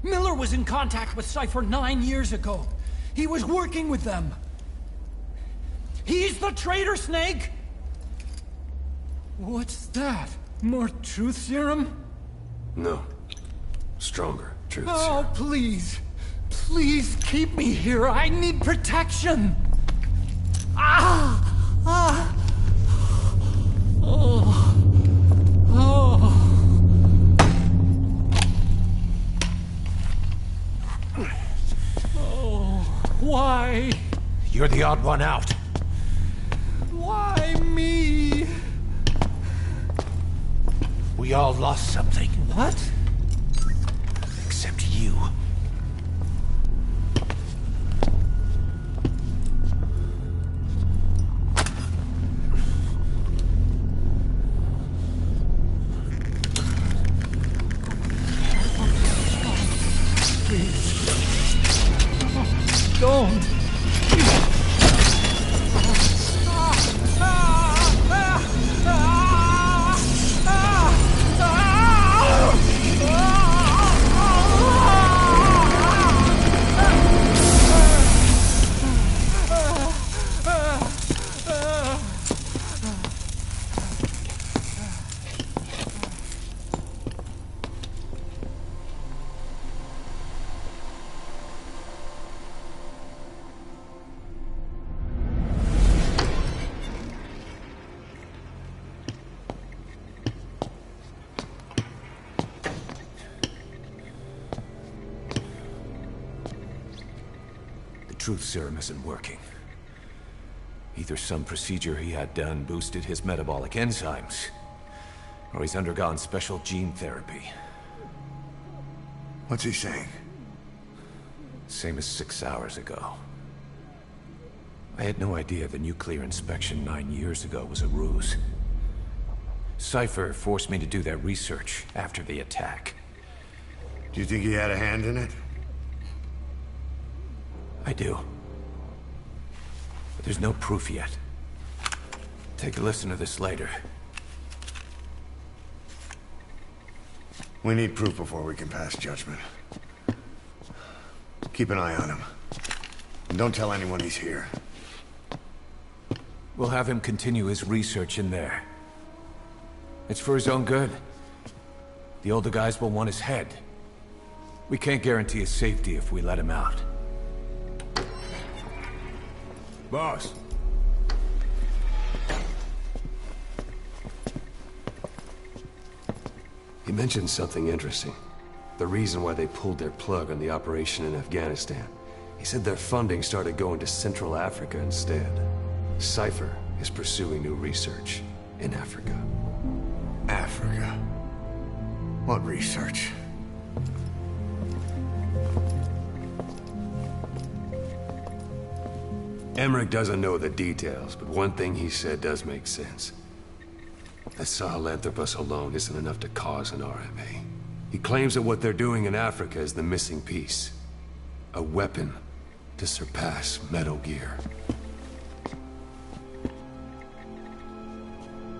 Miller was in contact with Cypher 9 years ago. He was working with them. He's the traitor, Snake! What's that? More truth serum? No. Stronger truth Oh, serum. please. Please keep me here. I need protection. Ah! Ah! Oh. Oh. Oh. Why? You're the odd one out. Why me? We all lost something. What? Except you. Don't. Truth serum isn't working. Either some procedure he had done boosted his metabolic enzymes, or he's undergone special gene therapy. What's he saying? Same as 6 hours ago. I had no idea the nuclear inspection 9 years ago was a ruse. Cypher forced me to do that research after the attack. Do you think he had a hand in it? I do. But there's no proof yet. Take a listen to this later. We need proof before we can pass judgment. Keep an eye on him. And don't tell anyone he's here. We'll have him continue his research in there. It's for his own good. The older guys will want his head. We can't guarantee his safety if we let him out. Boss. He mentioned something interesting. The reason why they pulled their plug on the operation in Afghanistan. He said their funding started going to Central Africa instead. Cypher is pursuing new research in Africa. Africa? What research? Emmerich doesn't know the details, but one thing he said does make sense. That Sahelanthropus alone isn't enough to cause an RMA. He claims that what they're doing in Africa is the missing piece. A weapon to surpass Metal Gear.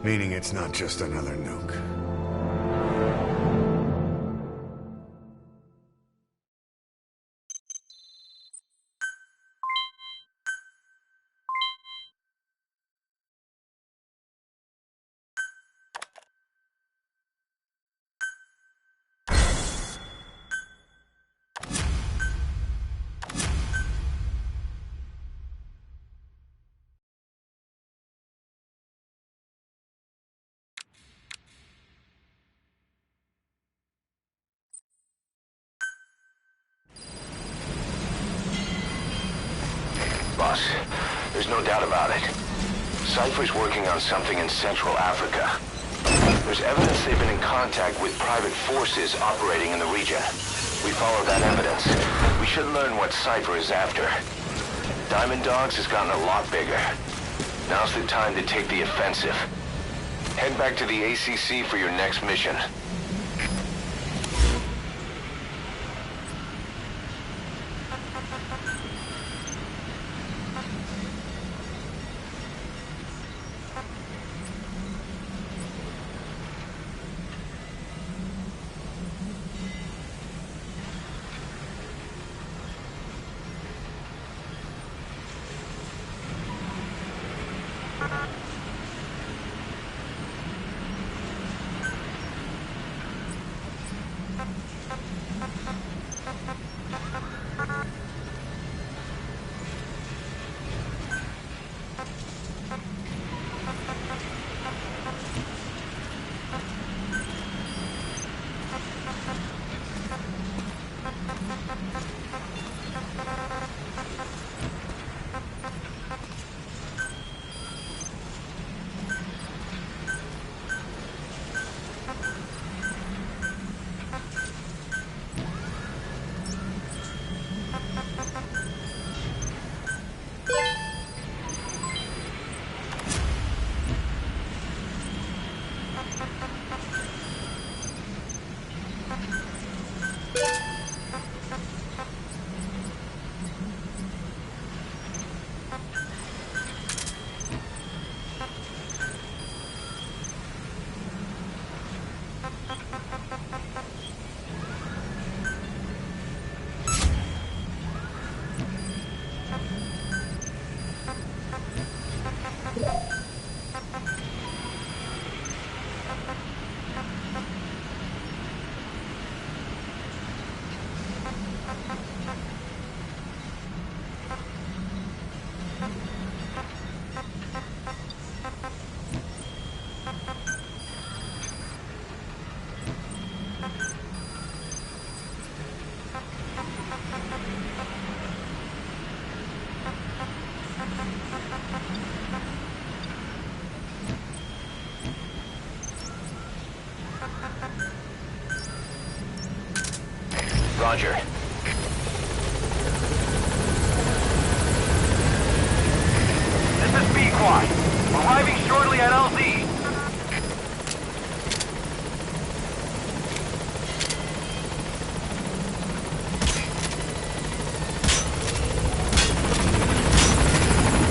Meaning it's not just another nuke. Boss, there's no doubt about it. Cypher's working on something in Central Africa. There's evidence they've been in contact with private forces operating in the region. We follow that evidence. We should learn what Cypher is after. Diamond Dogs has gotten a lot bigger. Now's the time to take the offensive. Head back to the ACC for your next mission. Roger. This is B-Quad. Arriving shortly at LZ.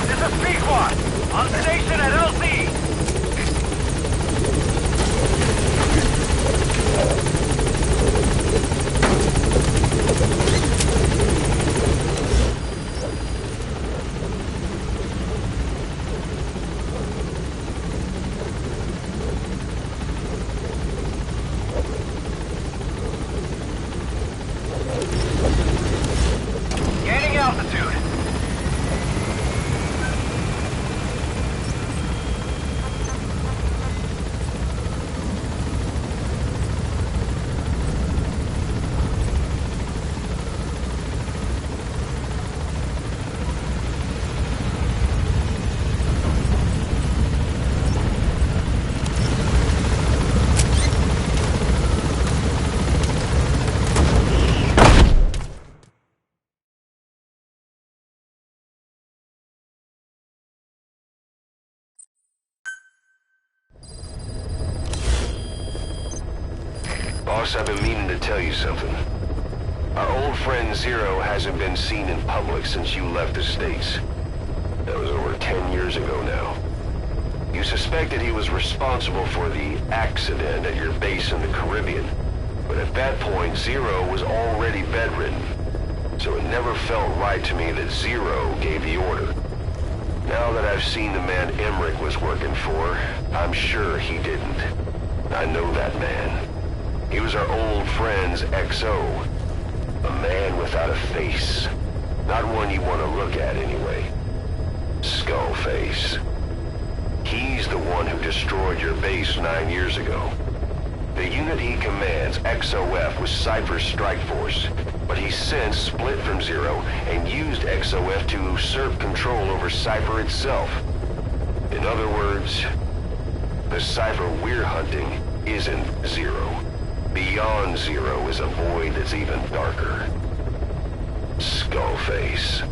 This is B-Quad. On station at LZ. Gaining altitude. Boss, I've been meaning to tell you something. Our old friend Zero hasn't been seen in public since you left the States. That was over 10 years ago now. You suspected he was responsible for the accident at your base in the Caribbean. But at that point, Zero was already bedridden. So it never felt right to me that Zero gave the order. Now that I've seen the man Emmerich was working for, I'm sure he didn't. I know that man. He was our old friend's XO. A man without a face. Not one you want to look at anyway. Skullface. He's the one who destroyed your base 9 years ago. The unit he commands, XOF, was Cypher's strike force. But he's since split from Zero and used XOF to usurp control over Cypher itself. In other words, the Cypher we're hunting isn't Zero. Beyond Zero is a void that's even darker. Skullface.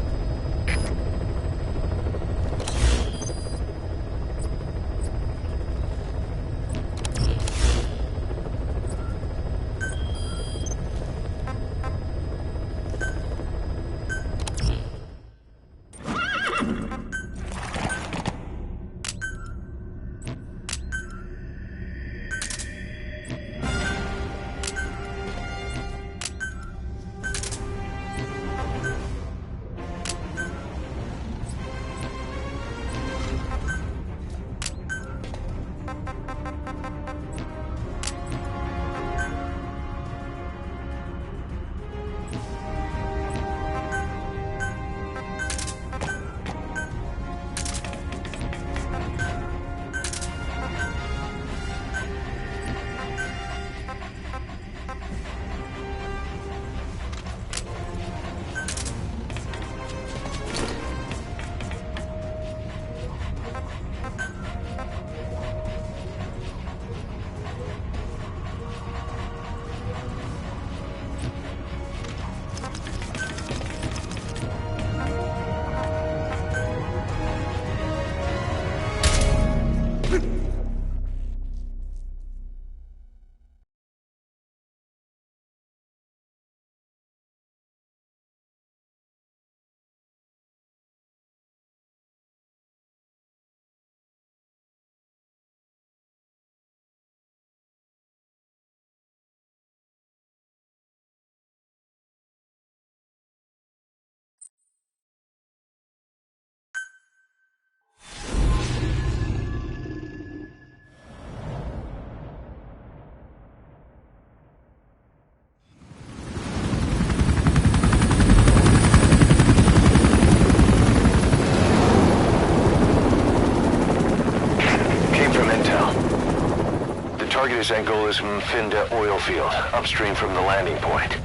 Angola's Mfinda oil field, upstream from the landing point.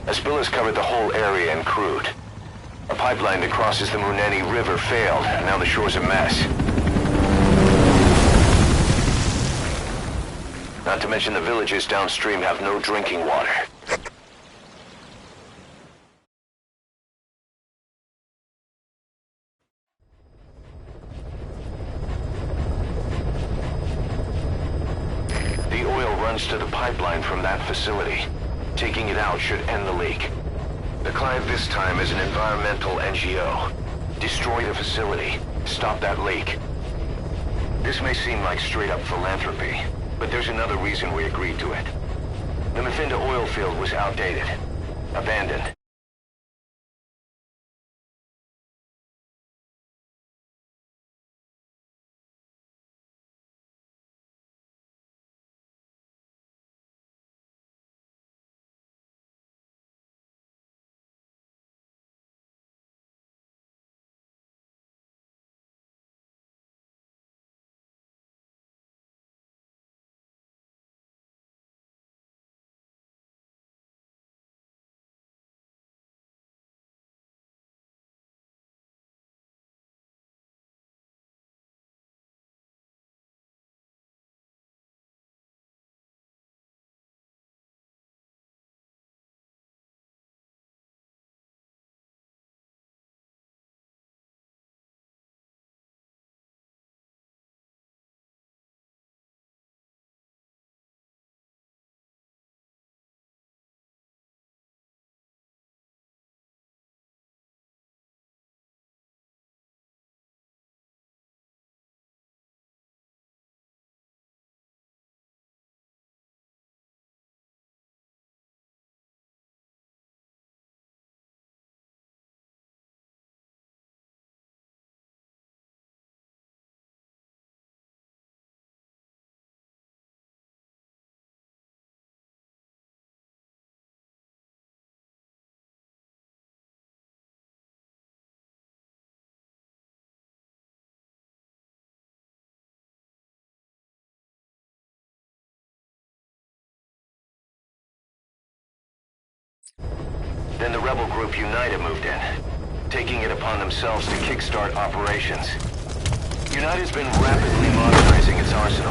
A spill has covered the whole area and crude. A pipeline that crosses the Muneni River failed, and now the shore's a mess. Not to mention the villages downstream have no drinking water. The oil runs to the pipeline from that facility. Taking it out should end the leak. The client this time is an environmental NGO. Destroy the facility. Stop that leak. This may seem like straight-up philanthropy, but there's another reason we agreed to it. The Mephinda oil field was outdated. Abandoned. Then the rebel group United moved in, taking it upon themselves to kickstart operations. United's been rapidly modernizing its arsenal.